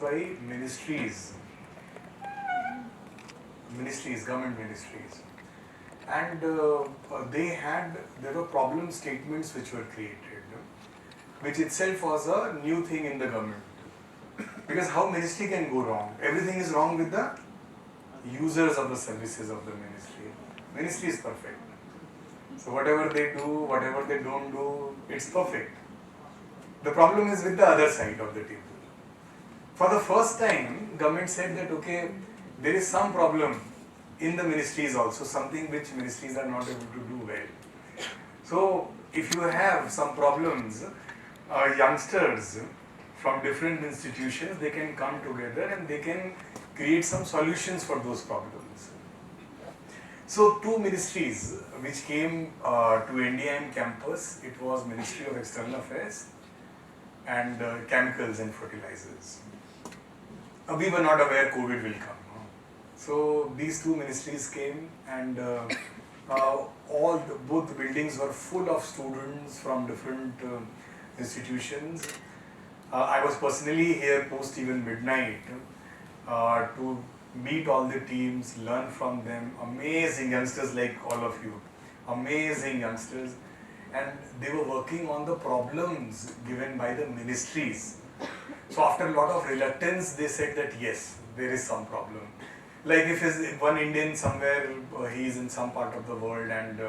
by ministries, government ministries, and there were problem statements which were created, which itself was a new thing in the government. Because how ministry can go wrong? Everything is wrong with the users of the services of the ministry. Ministry is perfect. So whatever they do, whatever they don't do, it's perfect. The problem is with the other side of the table. For the first time, government said that okay, there is some problem in the ministries also, something which ministries are not able to do well. So if you have some problems, youngsters from different institutions, they can come together and they can create some solutions for those problems. So two ministries which came to NDIM campus, it was Ministry of External Affairs and Chemicals and Fertilizers. We were not aware COVID will come. So these two ministries came, and both the buildings were full of students from different institutions. I was personally here post even midnight to meet all the teams, learn from them. Amazing youngsters like all of you, amazing youngsters, and they were working on the problems given by the ministries. So after a lot of reluctance, they said that yes, there is some problem. Like if one Indian somewhere, he is in some part of the world and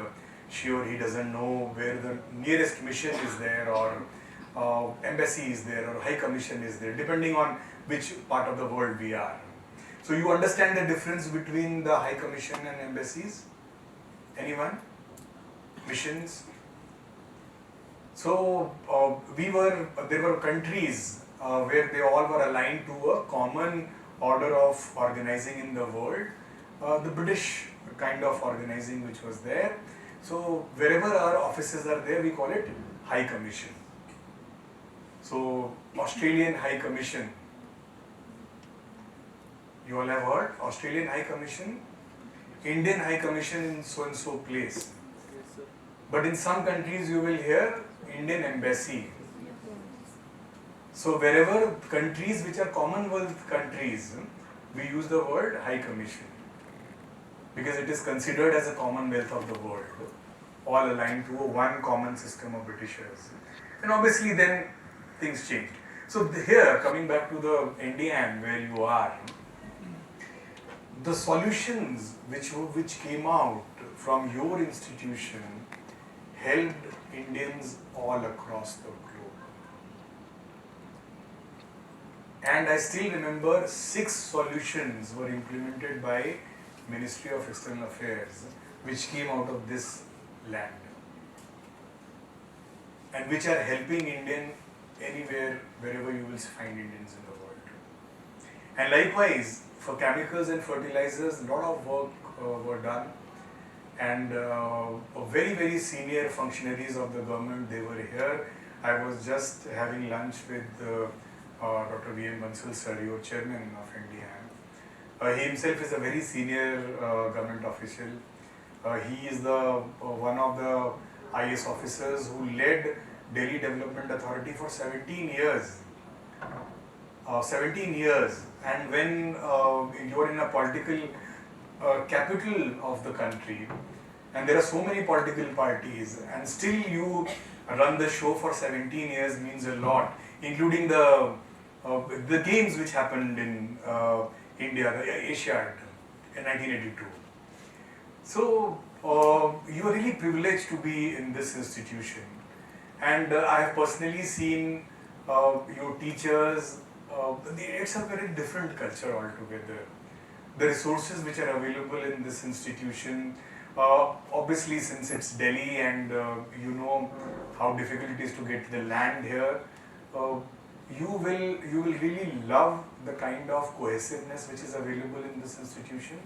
sure he doesn't know where the nearest mission is there, or embassy is there, or high commission is there, depending on which part of the world we are. So you understand the difference between the high commission and embassies? Anyone? Missions? So there were countries where they all were aligned to a common order of organizing in the world, the British kind of organizing which was there. So wherever our offices are there, we call it High Commission. So Australian High Commission, you all have heard? Australian High Commission, Indian High Commission in so and so place. But in some countries you will hear Indian Embassy. So wherever countries which are Commonwealth countries, we use the word High Commission because it is considered as a Commonwealth of the world, all aligned to one common system of Britishers. And obviously then things changed. So here, coming back to the NDIM where you are, the solutions which came out from your institution helped Indians all across the globe. And I still remember 6 solutions were implemented by Ministry of External Affairs which came out of this land and which are helping Indian anywhere, wherever you will find Indians in the world. And likewise, for chemicals and fertilizers, a lot of work were done, and very, very senior functionaries of the government, they were here. I was just having lunch with Dr. V.M. Bansal sir, your chairman of NDIM. He himself is a very senior government official. He is one of the IS officers who led Delhi Development Authority for 17 years. 17 years. And when you are in a political capital of the country, and there are so many political parties, and still you run the show for 17 years means a lot, including the games which happened in India, the Asiad in 1982. So you are really privileged to be in this institution, and I have personally seen your teachers. It's a very different culture altogether. The resources which are available in this institution, obviously since it's Delhi and you know how difficult it is to get the land here, you will really love the kind of cohesiveness which is available in this institution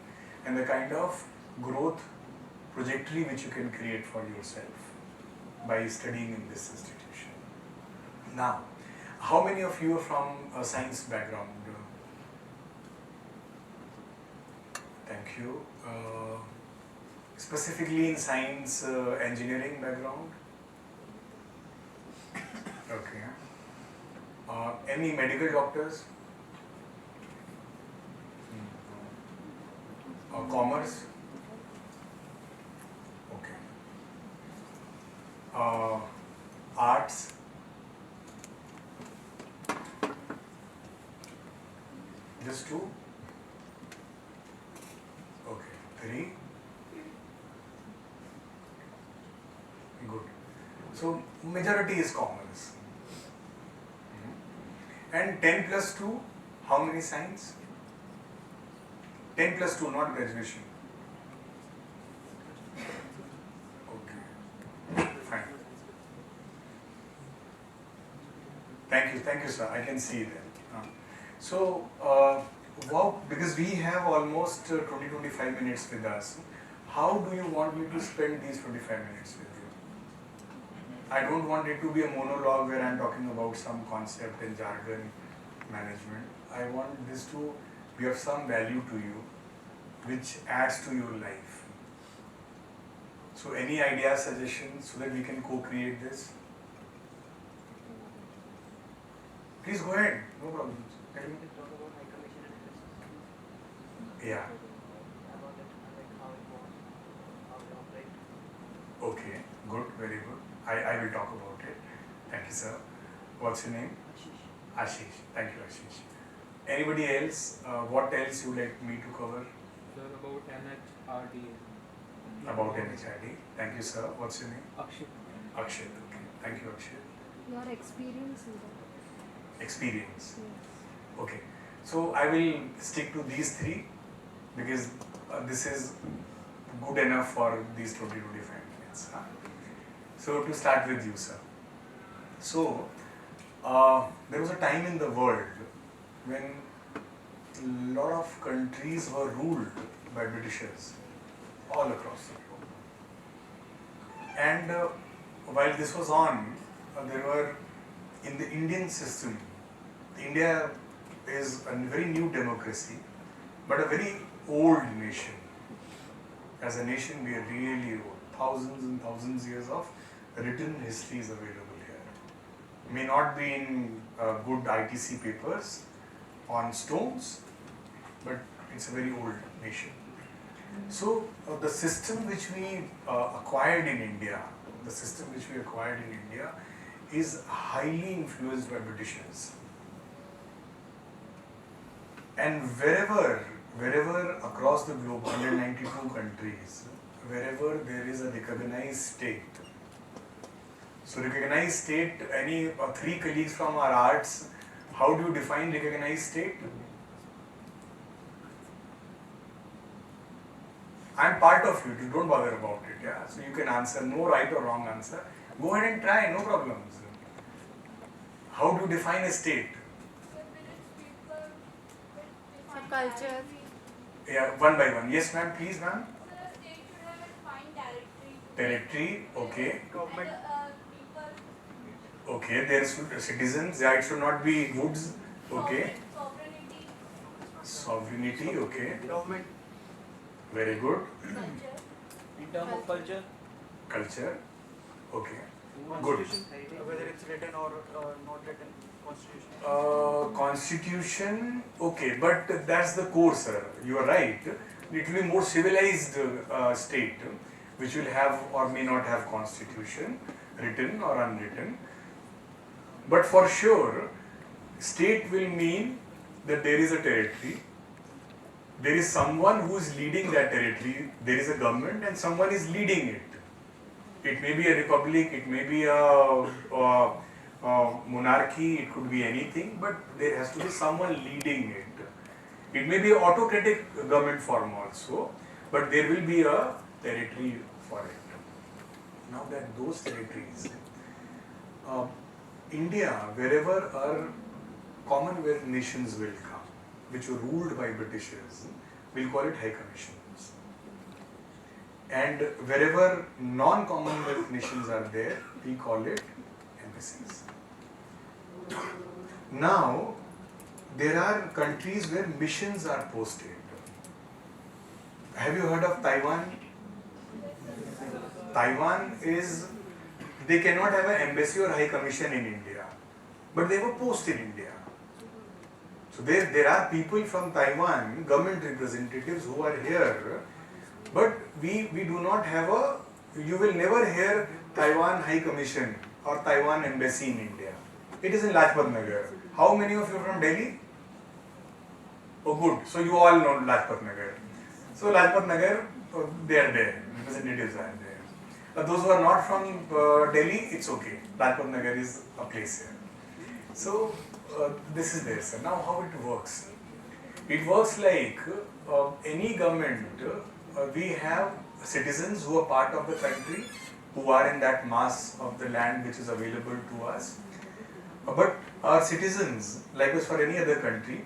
and the kind of growth trajectory which you can create for yourself by studying in this institution. Now, how many of you are from a science background? Thank you. Specifically in science, engineering background? Okay. Any medical doctors? Commerce. Okay. Arts. Just two. Okay. Three. Good. So majority is commerce. And 10 plus 2, how many science? 10 plus 2, not graduation. Okay, fine. Thank you, sir. I can see that. So, wow, because we have almost 20-25 minutes with us, how do you want me to spend these 25 minutes with you? I don't want it to be a monologue where I'm talking about some concept and jargon management. I want this to be of some value to you, which adds to your life. So any ideas, suggestions so that we can co-create this? Please go ahead, no problem. Tell me. Yeah. Okay, good, very good. I will talk about it. Thank you, sir. What's your name? Ashish. Thank you, Ashish. Anybody else? What else you like me to cover? Sir, about NHRDN. About NHRD. Thank you, sir. What's your name? Akshay. Akshay. Okay. Thank you, Akshay. Your experience in that. Experience. Yes. Okay. So I will stick to these three because this is good enough for these 20-25 minutes. Huh? So to start with you, sir. So there was a time in the world when a lot of countries were ruled by Britishers all across the globe. And while this was on, there were in the Indian system, India is a very new democracy, but a very old nation. As a nation, we are really old. Thousands and thousands years of written history is available here. May not be in good ITC papers on stones, but it's a very old nation. So the system which we acquired in India, is highly influenced by Britishers. And wherever across the globe, 192 countries, wherever there is a recognized state. So recognized state, any three colleagues from our arts, how do you define recognized state? I'm part of it, you don't bother about it, yeah. So you can answer, no right or wrong answer. Go ahead and try, no problems. How do you define a state? Culture. Yeah, one by one. Yes, ma'am, please, ma'am. So the state should have a defined territory. Territory, okay. Government. People. Okay, there should citizens, yeah, it should not be goods, okay. Sovereignty. Sovereignty, okay. Government. Very good. Culture. In terms of culture. Culture, okay. Constitution. Whether it's written or not written. Constitution. Constitution, okay, but that's the core, sir. You are right. It will be more civilized state, which will have or may not have constitution, written or unwritten. But for sure, state will mean that there is a territory, there is someone who is leading that territory, there is a government and someone is leading it. It may be a republic, it may be a monarchy, it could be anything, but there has to be someone leading it. It may be an autocratic government form also, but there will be a territory for it. Now that those territories, India, wherever our Commonwealth nations will come, which were ruled by Britishers, we'll call it High Commissions. And wherever non-Commonwealth nations are there, we call it embassies. Now, there are countries where missions are posted. Have you heard of Taiwan? Taiwan is, they cannot have an embassy or high commission in India, but they have a post in India. So there are people from Taiwan, government representatives who are here, but we do not have a, you will never hear Taiwan High Commission or Taiwan Embassy in India. It is in Lajpat Nagar. How many of you are from Delhi? Oh good, so you all know Lajpat Nagar. So Lajpat Nagar, they are there, representatives are there. Those who are not from Delhi, it's okay. Lajpat Nagar is a place here. So this is there, sir. Now how it works? It works like any government, we have citizens who are part of the country, who are in that mass of the land which is available to us. But our citizens, like as for any other country,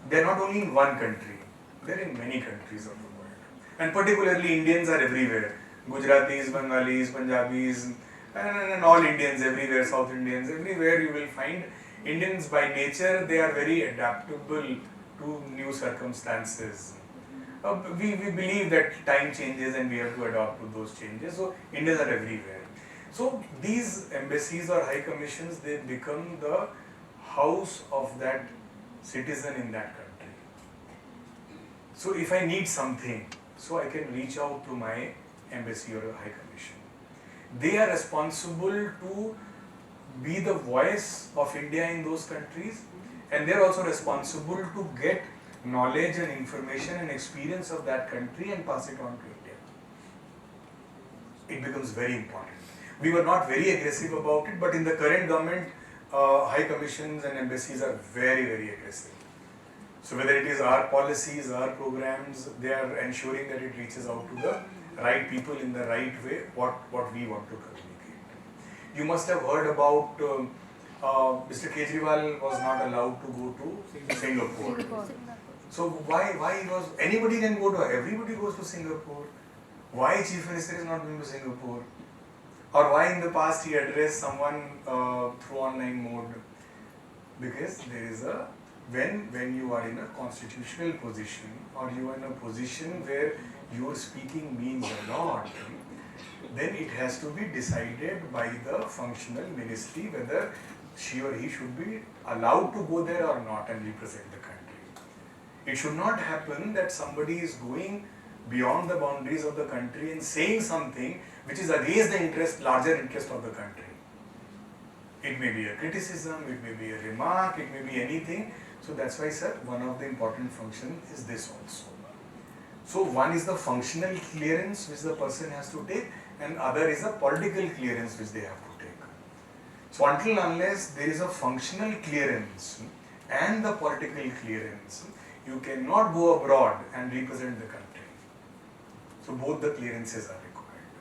they are not only in one country, they are in many countries of the world. And particularly Indians are everywhere. Gujaratis, Bengalis, Punjabis, and all Indians everywhere, South Indians, everywhere you will find Indians by nature, they are very adaptable to new circumstances. We believe that time changes and we have to adapt to those changes. So Indians are everywhere. So these embassies or high commissions, they become the house of that citizen in that country. So if I need something, so I can reach out to my embassy or a high commission. They are responsible to be the voice of India in those countries, and they are also responsible to get knowledge and information and experience of that country and pass it on to India. It becomes very important. We were not very aggressive about it, but in the current government, high commissions and embassies are very, very aggressive. So whether it is our policies, our programs, they are ensuring that it reaches out to the right people in the right way, what we want to communicate. You must have heard about Mr. Kejriwal was not allowed to go to Singapore. So why was, anybody can go to, everybody goes to Singapore. Why Chief Minister is not going to Singapore? Or why in the past he addressed someone through online mode? Because there is a, when you are in a constitutional position or you are in a position where your speaking means a lot, then it has to be decided by the functional ministry whether she or he should be allowed to go there or not and represent the country. It should not happen that somebody is going beyond the boundaries of the country and saying something which is against the interest, larger interest of the country. It may be a criticism, it may be a remark, it may be anything. So that's why, sir, one of the important functions is this also. So one is the functional clearance which the person has to take, and other is a political clearance which they have to take. So until unless there is a functional clearance and the political clearance, you cannot go abroad and represent the country. So both the clearances are required.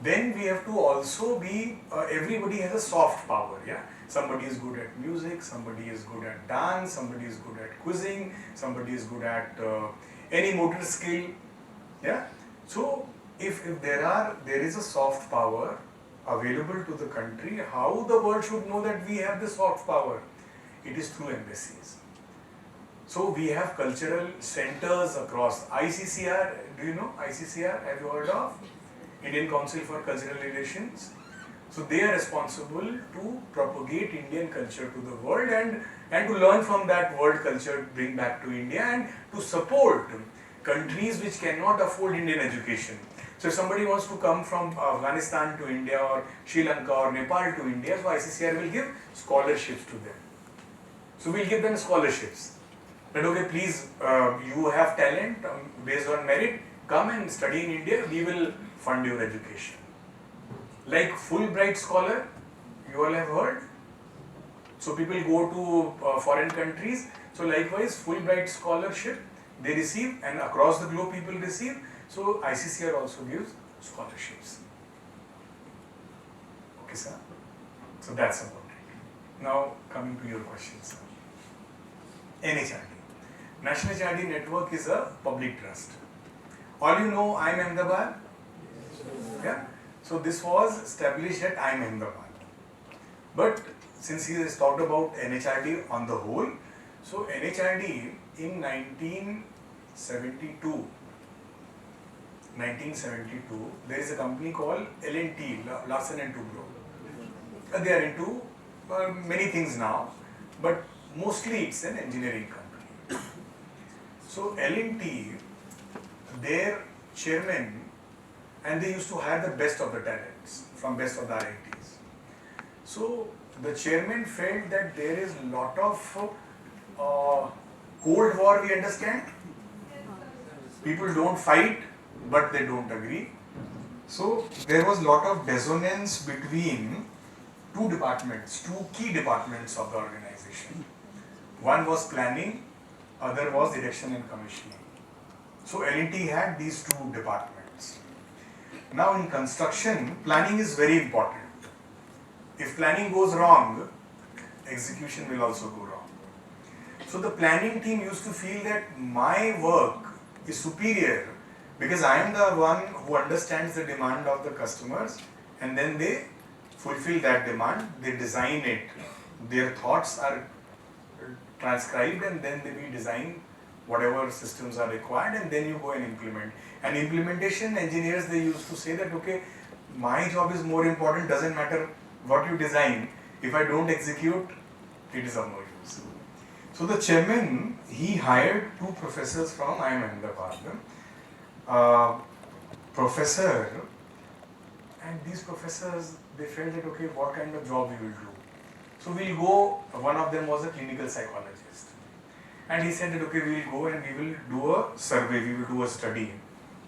Then we have to also be, everybody has a soft power, yeah. Somebody is good at music, somebody is good at dance, somebody is good at quizzing, somebody is good at any motor skill, yeah. So if there is a soft power available to the country, how the world should know that we have the soft power? It is through embassies. So we have cultural centers across. ICCR, do you know ICCR? Have you heard of? Indian Council for Cultural Relations. So they are responsible to propagate Indian culture to the world and to learn from that world culture, bring back to India, and to support countries which cannot afford Indian education. So if somebody wants to come from Afghanistan to India or Sri Lanka or Nepal to India, so ICCR will give scholarships to them. So we will give them scholarships. That okay, please, you have talent based on merit, come and study in India, we will fund your education. Like Fulbright scholar, you all have heard. So people go to foreign countries. So likewise, Fulbright scholarship they receive, and across the globe people receive. So ICCR also gives scholarships. Okay, sir. So that's about it. Now coming to your questions. NHRD. National HRD network is a public trust. All you know, IIM Ahmedabad? Yeah. So this was established at IIM Ahmedabad. But since he has talked about NHRD on the whole, so NHRD in 1972, there is a company called L&T, Larsen and Toubro. They are into many things now, but mostly it's an engineering company. So L&T, their chairman, and they used to hire the best of the talents from best of the IITs. So the chairman felt that there is a lot of Cold War, we understand. People don't fight, but they don't agree. So there was a lot of dissonance between two departments, two key departments of the organization. One was planning, other was erection and commissioning. So L&T had these two departments. Now in construction, planning is very important. If planning goes wrong, execution will also go wrong. So the planning team used to feel that my work is superior because I am the one who understands the demand of the customers, and then they fulfill that demand, they design it, their thoughts are transcribed, and then we design whatever systems are required, and then you go and implement. And implementation engineers, they used to say that, okay, my job is more important, doesn't matter what you design, if I don't execute, it is of no use. So the chairman, he hired two professors from IIM Ahmedabad, professor, and these professors, they felt that, okay, what kind of job we will do. So we'll go, one of them was a clinical psychologist. And he said that, okay, we will go and we will do a survey, we will do a study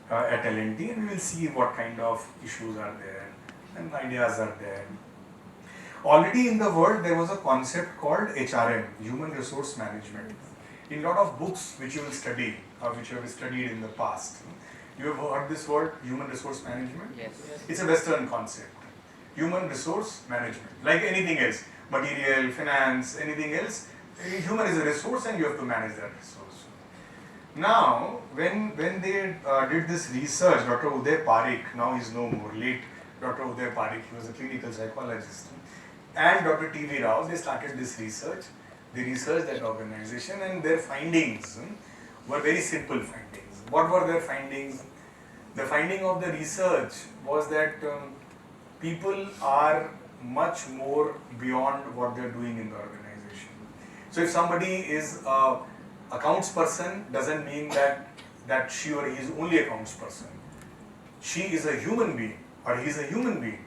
at L&T, and we will see what kind of issues are there and ideas are there. Already in the world, there was a concept called HRM, Human Resource Management. In a lot of books which you will study, or which you have studied in the past, you have heard this word, Human Resource Management? Yes. It's a Western concept. Human Resource Management, like anything else, material, finance, anything else, human is a resource and you have to manage that resource. Now, when they did this research, Dr. Uday Parikh, now he is no more, late Dr. Uday Parikh, he was a clinical psychologist, and Dr. T.V. Rao, they started this research. They researched that organization, and their findings were very simple findings. What were their findings? The finding of the research was that people are much more beyond what they are doing in the organization. So if somebody is a accounts person, doesn't mean that she or he is only accounts person. She is a human being, or he is a human being.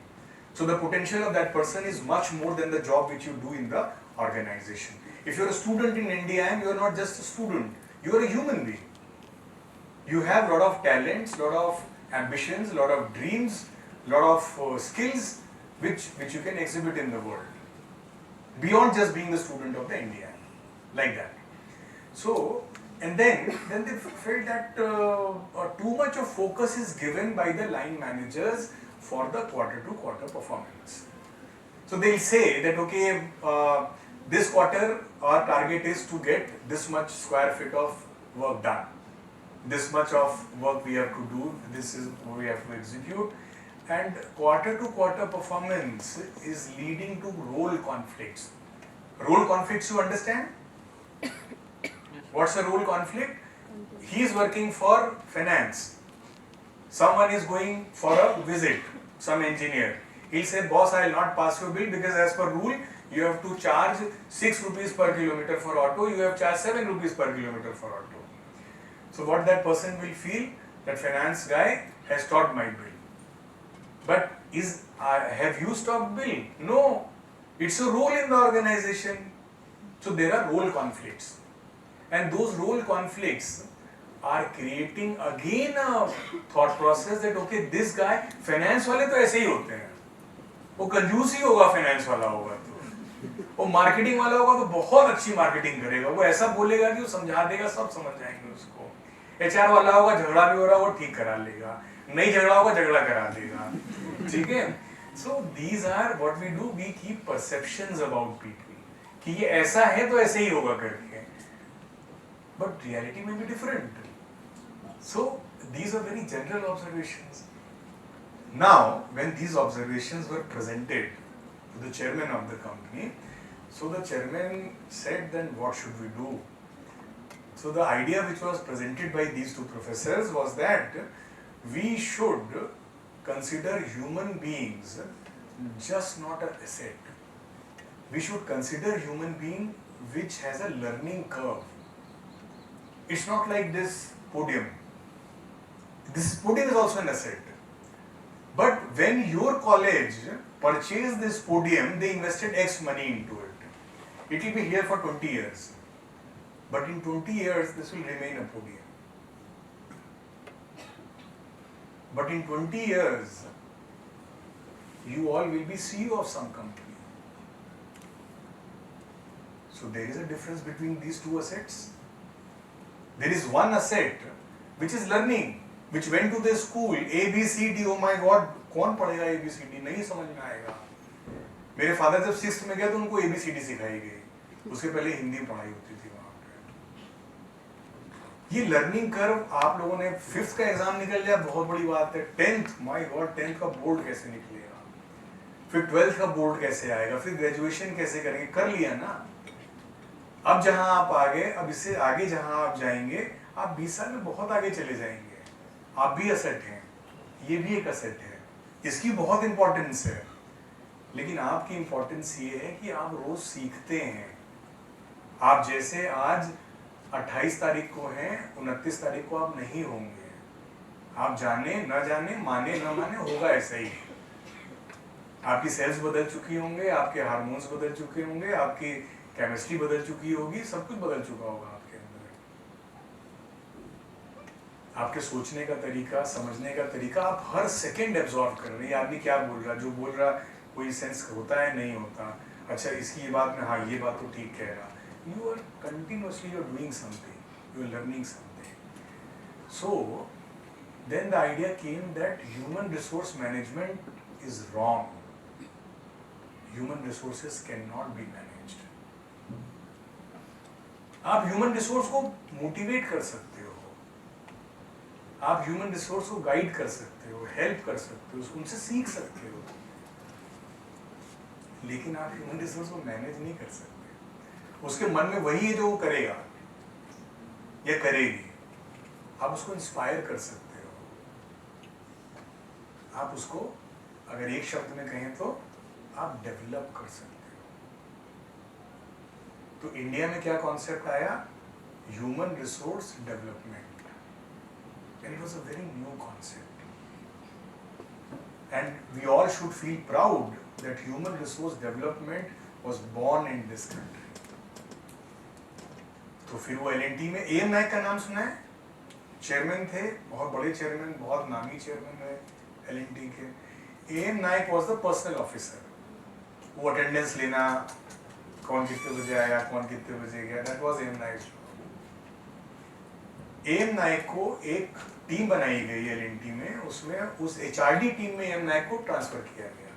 So the potential of that person is much more than the job which you do in the organization. If you are a student in NDIM, you are not just a student, you are a human being. You have a lot of talents, lot of ambitions, lot of dreams, lot of skills which you can exhibit in the world. Beyond just being the student of the NDIM, like that. So, and then they felt that too much of focus is given by the line managers for the quarter-to-quarter performance. So they'll say that, okay, this quarter our target is to get this much square feet of work done. This much of work we have to do, this is what we have to execute. And quarter-to-quarter performance is leading to role conflicts. Role conflicts, you understand? What's a role conflict? He is working for finance. Someone is going for a visit, some engineer. He'll say, boss, I will not pass your bill because as per rule, you have to charge 6 rupees per kilometer for auto, you have charged 7 rupees per kilometer for auto. So what that person will feel, that finance guy has stopped my bill. But have you stopped bill? No. It's a role in the organization. So there are role conflicts. And those role conflicts are creating again a thought process that, okay, this guy, finance वाले तो ऐसे ही होते हैं, वो कंजूस ही होगा, finance वाला होगा तो, वो marketing वाला होगा तो बहुत अच्छी marketing करेगा, वो ऐसा बोलेगा कि वो समझा देगा, सब समझ जाएंगे उसको, HR वाला होगा, झगड़ा भी हो रहा है वो ठीक करा लेगा, नहीं झगड़ा होगा झगड़ा करा देगा, ठीक है? So these are what we do, we keep perceptions about people, कि ये ऐसा है तो ऐसे ही होगा करके, but reality may be different. So these are very general observations. Now, when these observations were presented to the chairman of the company, so the chairman said, then what should we do? So the idea which was presented by these two professors was that we should consider human beings just not an asset. We should consider human being which has a learning curve. It's not like this podium. This podium is also an asset. But when your college purchased this podium, they invested X money into it. It will be here for 20 years. But in 20 years, this will remain a podium. But in 20 years, you all will be CEO of some company. So there is a difference between these two assets. There is one asset which is learning, which went to the school, A, B, C, D, oh my God, कौन पढ़ेगा A, B, C, D? नहीं समझ में आएगा. मेरे father जब 6th में गए तो उनको A, B, C, D सिखाई गई. उसके पहले हिंदी पढ़ाई होती थी वहाँ पे. ये लर्निंग कर्व आप लोगों ने 5th का एग्जाम निकल लिया, बहुत बड़ी बात है. 10th, माय गॉड, 10th का बोर्ड कैसे निकलेगा? फिर 12th का बोर्ड कैसे आएगा? फिर ग्रेजुएशन कैसे करेंगे? कर लिया ना. अब जहां आप आगे, अब इससे आगे जहां आप जाएंगे, आप 20 साल में बहुत आगे चले जाएंगे. आप भी असेट हैं, ये भी एक असेट है. इसकी बहुत इंपॉर्टेंस है. लेकिन आपकी इंपॉर्टेंस ये है कि आप रोज सीखते हैं. आप जैसे आज 28 तारीख को हैं, 29 तारीख को आप नहीं होंगे. आप जाने न जाने, माने न माने, होगा ऐसा ही. आपकी सेल्स बदल चुकी होंगे, आपके हार्मोन्स बदल चुके होंगे, आपकी केमिस्ट्री बदल चुकी होगी, सब कुछ बदल चुका होगा आपके अंदर. आपके सोचने का तरीका, समझने का तरीका, आप हर सेकंड एब्जॉर्ब कर रहे हैं. आदमी क्या बोल रहा, जो बोल रहा कोई सेंस होता है, नहीं होता. अच्छा, इसकी ये बात में, हाँ ये बात तो ठीक कह रहा. You are continuously you are doing something, you are learning something. So then the idea came that human resource management is wrong. Human resources can not be managed. आप ह्यूमन रिसोर्स को मोटिवेट कर सकते हो, आप human resource को guide कर सकते हो, हेल्प कर सकते हो, उनसे सीख सकते हो. लेकिन आप ह्यूमन रिसोर्स को मैनेज नहीं कर सकते. उसके मन में वही है जो वो करेगा या करेगी. आप उसको इंस्पायर कर सकते हो. आप उसको, अगर एक शब्द में कहें तो, आप डेवलप कर सकते हो. तो इंडिया में क्या कॉन्सेप्ट आया? Human resource development. And it was a very new concept. And we all should feel proud that human resource development was born in this country. तो फिर वो एलएनटी में एम नायक का नाम सुना है? चेयरमैन थे, बहुत बड़े चेयरमैन, बहुत नामी चेयरमैन है एलएनटी के. M Naik was the personnel officer. वो अटेंडेंस लेना, कौन कितने बजे आया, कौन कितने बजे गया, that was M Naik. M Naik को एक टीम बनाई गई एलएनटी में, उसमें उस एचआरडी टीम में एम नायक को ट्रांसफर किया गया.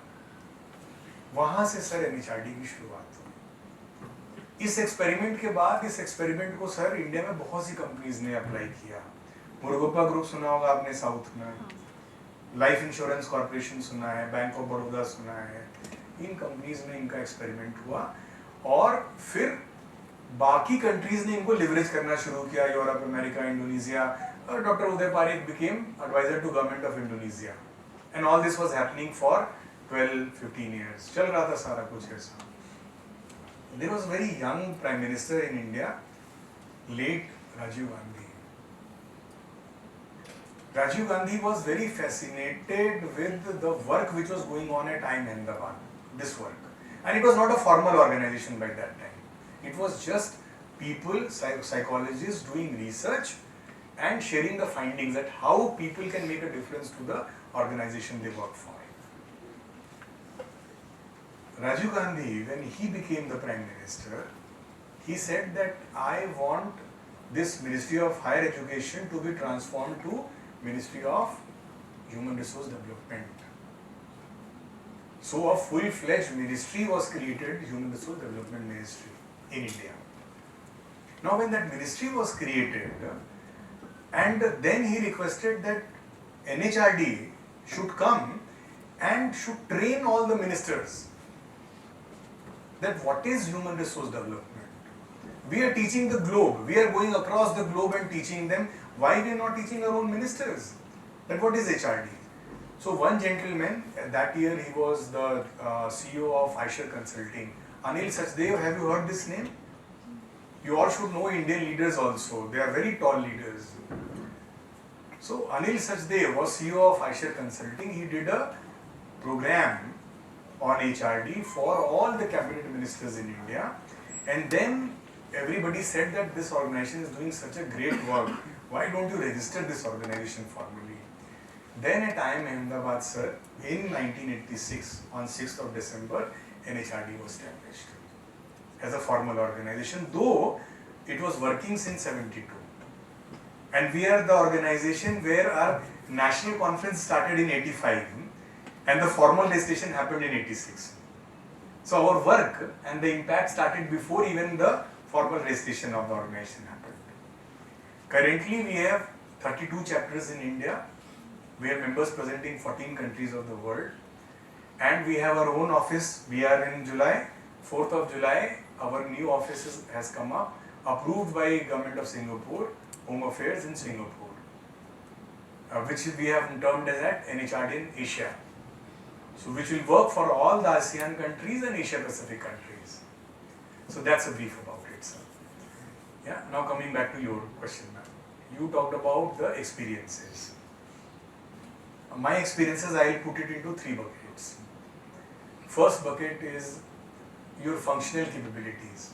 वहां से सर एनएचआरडी की शुरुआत हुई. इस एक्सपेरिमेंट के बाद, इस एक्सपेरिमेंट को सर इंडिया में बहुत सी कंपनीज ने अप्लाई किया. मुरुगप्पा ग्रुप सुना होगा आपने साउथ में, लाइफ इंश्योरेंस कॉर्पोरेशन सुना है, बैंक ऑफ बड़ौदा सुना है. इन कंपनीज में इनका एक्सपेरिमेंट हुआ और फिर बाकी कंट्रीज ने इनको लिवरेज करना शुरू किया. Europe, America, Indonesia. Doctor Uday Parekh became advisor to government of Indonesia. And all this was happening for 12-15 years. चल रहा था सारा कुछ ऐसा. There was a very young prime minister in India, late Rajiv Gandhi. Rajiv Gandhi was very fascinated with the work which was going on at IIM Ahmedabad, this work. And it was not a formal organization by that time. It was just people, psychologists doing research and sharing the findings that how people can make a difference to the organization they work for. Rajiv Gandhi, when he became the Prime Minister, he said that I want this Ministry of Higher Education to be transformed to Ministry of Human Resource Development. So a full-fledged ministry was created, Human Resource Development Ministry in India. Now when that ministry was created, and then he requested that NHRD should come and should train all the ministers that what is human resource development. We are teaching the globe, we are going across the globe and teaching them. Why we are not teaching our own ministers? That what is HRD? So one gentleman, that year he was the CEO of Aisher Consulting, Anil Sachdev. Have you heard this name? You all should know Indian leaders also. They are very tall leaders. So Anil Sachdev was CEO of Aisher Consulting. He did a program on HRD for all the cabinet ministers in India, and then everybody said that this organization is doing such a great work. Why don't you register this organization formally? Then at IIM Ahmedabad, sir, in 1986, on 6th of December, NHRD was established as a formal organization, though it was working since 72. And we are the organization where our national conference started in 85 and the formal registration happened in 86. So our work and the impact started before even the formal registration of the organization happened. Currently we have 32 chapters in India. We have members present in 14 countries of the world. And we have our own office. We are in July, 4th of July, our new office has come up, approved by Government of Singapore, Home Affairs in Singapore, which we have termed as at NHRDN Asia. So which will work for all the ASEAN countries and Asia Pacific countries. So that's a brief about it, sir. Yeah, now coming back to your question, ma'am. You talked about the experiences. My experiences, I will put it into 3 buckets. First bucket is your functional capabilities.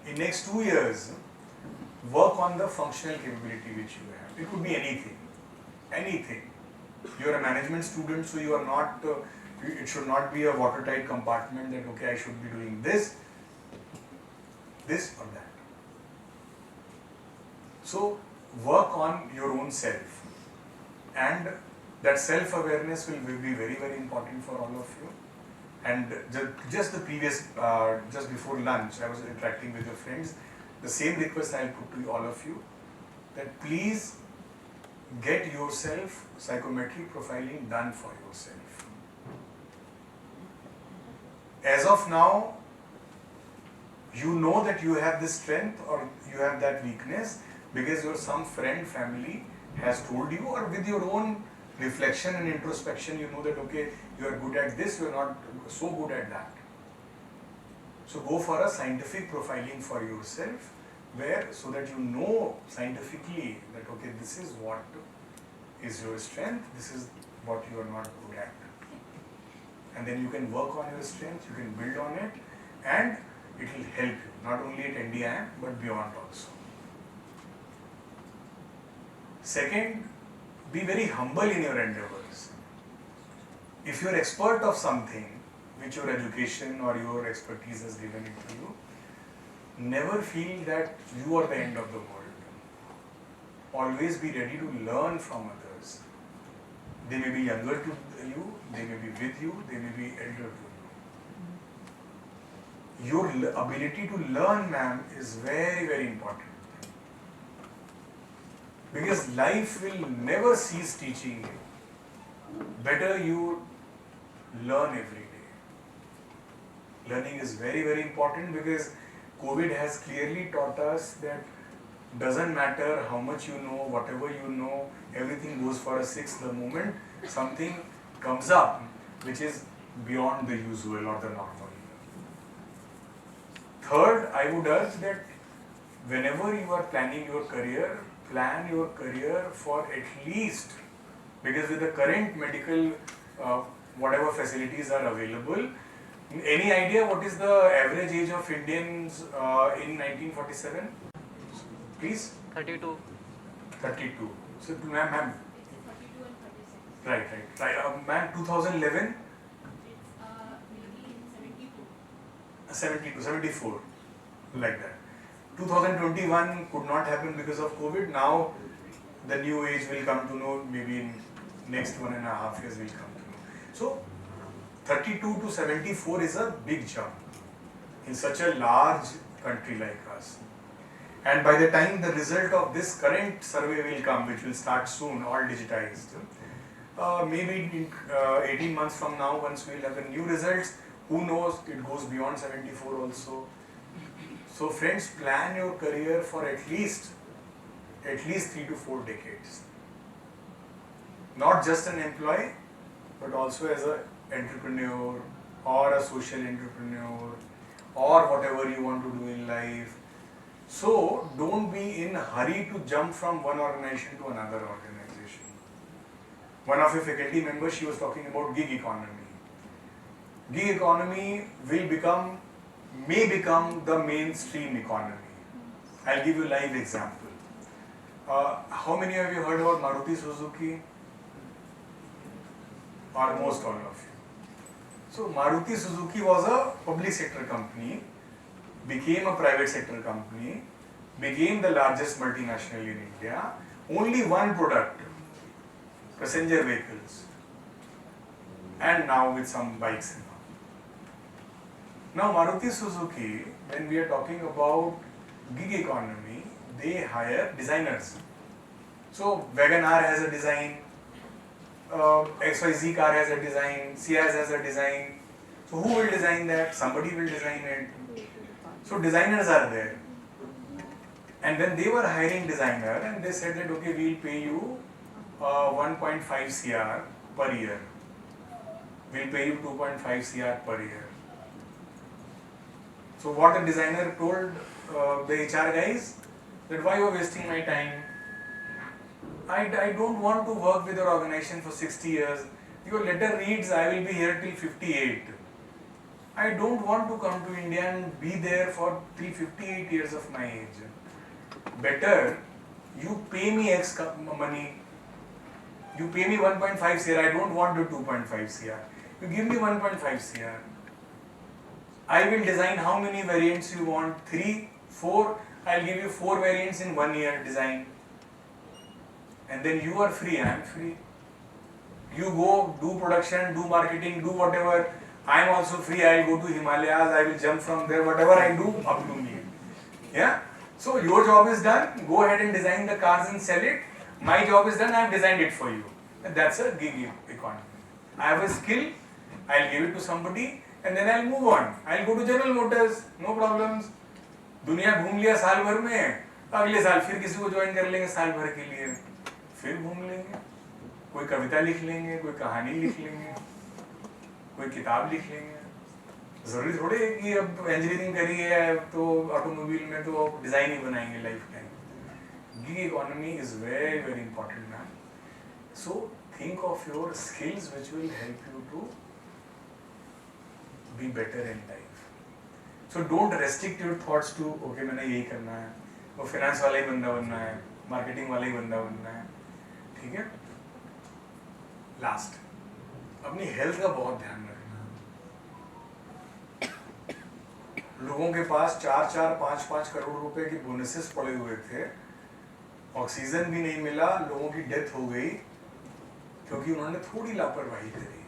In next 2 years, work on the functional capability which you have. It could be anything, anything. You are a management student, so you are not, it should not be a watertight compartment that, okay, I should be doing this or that. So work on your own self, and that self-awareness will be very, very important for all of you. And just the previous, just before lunch, I was interacting with your friends. The same request I will put to all of you, that please get yourself psychometric profiling done for yourself. As of now, you know that you have this strength or you have that weakness because some friend, family has told you, or with your own reflection and introspection, you know that, okay, you are good at this, you are not so good at that. So go for a scientific profiling for yourself, so that you know scientifically that, okay, this is what is your strength, this is what you are not good at. And then you can work on your strength, you can build on it, and it will help you, not only at NDIM, but beyond also. Second, be very humble in your endeavors. If you are expert of something which your education or your expertise has given it to you, never feel that you are the end of the world. Always be ready to learn from others. They may be younger to you, they may be with you, they may be elder to you. Your ability to learn, ma'am, is very, very important. Because life will never cease teaching you. Better you learn every day. Learning is very, very important because COVID has clearly taught us that doesn't matter how much you know, whatever you know, everything goes for a 6. The moment something comes up which is beyond the usual or the normal. Third, I would urge that whenever you are planning your career, plan your career for at least, because with the current medical, whatever facilities are available, any idea what is the average age of Indians in 1947? Please? 32. 32. So, ma'am. 32 and 36. Right. Ma'am, 2011? It's maybe in 72. 72, 74, like that. 2021 could not happen because of COVID. Now the new age will come to know, maybe in next 1.5 years will come to know. So 32 to 74 is a big jump in such a large country like us. And by the time the result of this current survey will come, which will start soon, all digitized, maybe in 18 months from now, once we will have the new results, who knows, it goes beyond 74 also. So friends, plan your career for at least 3 to 4 decades. Not just an employee, but also as an entrepreneur or a social entrepreneur or whatever you want to do in life. So don't be in a hurry to jump from one organization to another organization. One of your faculty members, she was talking about gig economy. Gig economy may become the mainstream economy. I'll give you a live example. How many of you heard about Maruti Suzuki? Almost all of you. So Maruti Suzuki was a public sector company, became a private sector company, became the largest multinational in India. Only one product, passenger vehicles, and now with some bikes and all. Now Maruti Suzuki, when we are talking about gig economy, they hire designers. So WagonR has a design, XYZ car has a design, Ciaz has a design. So who will design that? Somebody will design it. So designers are there. And when they were hiring designer, and they said that okay, we'll pay you 1.5 CR per year. We'll pay you 2.5 CR per year. So what a designer told the HR guys, that why you are wasting my time? I don't want to work with your organization for 60 years. Your letter reads, I will be here till 58. I don't want to come to India and be there for till 58 years of my age. Better, you pay me X money. You pay me 1.5 CR. I don't want the 2.5 CR. You give me 1.5 CR. I will design how many variants you want. 3, 4. I'll give you 4 variants in 1 year design. And then you are free, I am free. You go, do production, do marketing, do whatever. I am also free, I will go to Himalayas, I will jump from there, whatever I do, up to me. Yeah? So your job is done, go ahead and design the cars and sell it. My job is done, I have designed it for you. And that's a gig economy. I have a skill, I'll give it to somebody and then I'll move on. I'll go to General Motors, no problems. दुनिया घूम लिया साल भर में, अगले साल फिर किसी को ज्वाइन कर लेंगे साल भर के लिए, फिर घूम लेंगे, कोई कविता लिख लेंगे, कोई कहानी लिख लेंगे, कोई किताब लिख लेंगे. जरूरी थोड़े है कि अब इंजीनियरिंग करी है तो ऑटोमोबाइल में तो डिजाइन ही बनाएंगे life time. Gig economy is very very important ma'am. So think of your skills which will help you to be better in life. So don't restrict your thoughts to okay मैंने यही करना है, वो finance वाला ही बंदा बनना है, marketing वाला ही बंदा बनना है. ठीक है. लास्ट, अपनी हेल्थ का बहुत ध्यान रखना. लोगों के पास 4-4, 5-5 करोड़ रुपए के बोनसेस पड़े हुए थे, ऑक्सीजन भी नहीं मिला, लोगों की डेथ हो गई क्योंकि उन्होंने थोड़ी लापरवाही करी.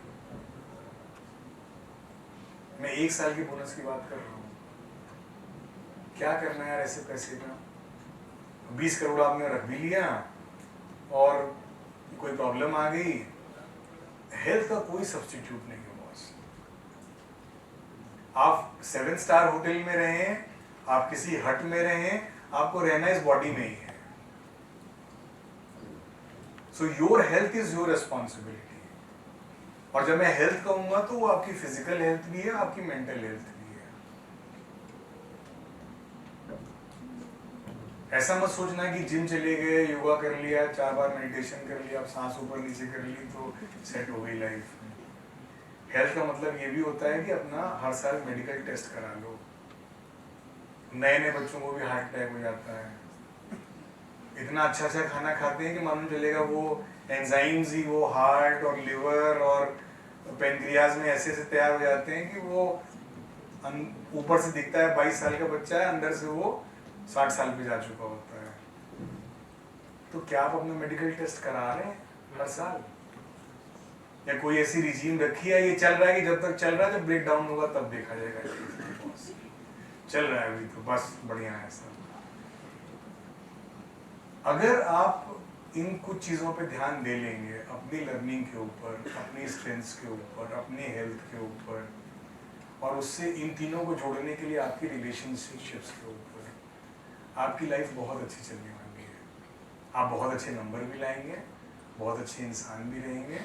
मैं 1 साल के बोनस की बात कर रहा हूँ. क्या करना है यार ऐसे पैसे का? 20 करोड़ आपने रख भी लिया और कोई प्रॉब्लम आ गई. हेल्थ का कोई सब्स्टिट्यूट नहीं है बॉस. आप 7 स्टार होटल में रहें, आप किसी हट में रहें, आपको रहना इस बॉडी में ही है. So your health is your responsibility. और जब मैं हेल्थ कहूंगा तो वो आपकी फिजिकल हेल्थ भी है, आपकी मेंटल हेल्थ भी है. ऐसा मत सोचना कि जिम चले गए, योगा कर लिया, 4 बार मेडिटेशन कर लिया, आप सांस ऊपर नीचे कर ली तो सेट हो गई लाइफ. हेल्थ का मतलब ये भी होता है कि अपना हर साल मेडिकल टेस्ट करा लो. नए नए बच्चों को भी हार्ट अटैक हो जाता है. इतना अच्छा अच्छा खाना खाते हैं कि मालूम चलेगा वो एंजाइम्स ही वो हार्ट और लिवर और पेनक्रियाज में ऐसे ऐसे तैयार हो जाते हैं कि वो ऊपर से दिखता है 22 साल का बच्चा है, अंदर से वो 60 साल पे जा चुका होता है. तो क्या आप अपना मेडिकल टेस्ट करा रहे हैं हर साल? या कोई ऐसी रिजीम रखी है, ये चल रहा है कि जब तक चल रहा है, जब ब्रेक डाउन होगा तब देखा जाएगा. चल रहा है अभी तो बस बढ़िया है सब. अगर आप इन कुछ चीज़ों पे ध्यान दे लेंगे, अपनी लर्निंग के ऊपर, अपनी स्ट्रेंथ्स के ऊपर, अपनी हेल्थ के ऊपर, और उससे इन तीनों को जोड़ने के लिए आपकी रिलेशनशिप्स के ऊपर, आपकी लाइफ बहुत अच्छी चलने वाली है. आप बहुत अच्छे नंबर भी लाएंगे, बहुत अच्छे इंसान भी रहेंगे.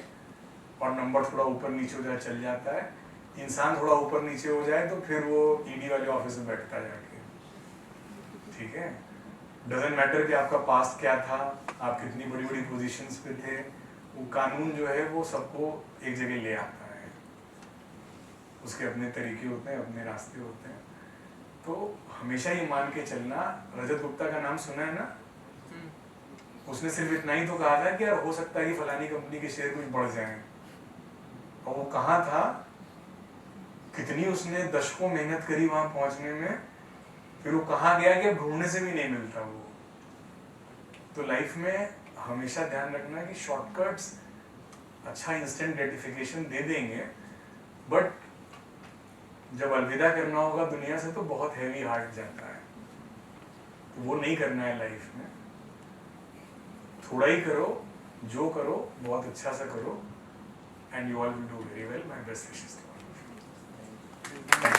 और नंबर थोड़ा ऊपर नीचे हो जाए चल जाता है, इंसान थोड़ा ऊपर नीचे हो जाए तो फिर वो ईडी वाले ऑफिस में बैठता है जाके. ठीक है, डजेंट मैटर कि आपका पास्ट क्या था, आप कितनी बड़ी बड़ी पोजीशंस पे थे, वो कानून जो है वो सबको एक जगह ले आता है, उसके अपने तरीके होते हैं, अपने रास्ते होते हैं। तो हमेशा ये मान के चलना, रजत गुप्ता का नाम सुना है ना, उसने सिर्फ इतना ही तो कहा था कि यार हो सकता है कि फलानी कंपनी के शेयर कुछ बढ़ जाएं, और वो कहाँ था, कितनी उसने दशकों मेहनत करी वहां पहुंचने में, फिर वो कहाँ गया कि ढूंढने से भी नहीं मिलता वो। तो लाइफ में हमेशा ध्यान रखना कि शॉर्टकट्स अच्छा इंस्टेंट ग्रेटिफिकेशन दे देंगे, बट जब अलविदा करना होगा दुनिया से तो बहुत हैवी हार्ट जाता है, तो वो नहीं करना है लाइफ में। थोड़ा ही करो, जो करो बहुत अच्छा सा करो, and you all will do very well. My best wishes to all.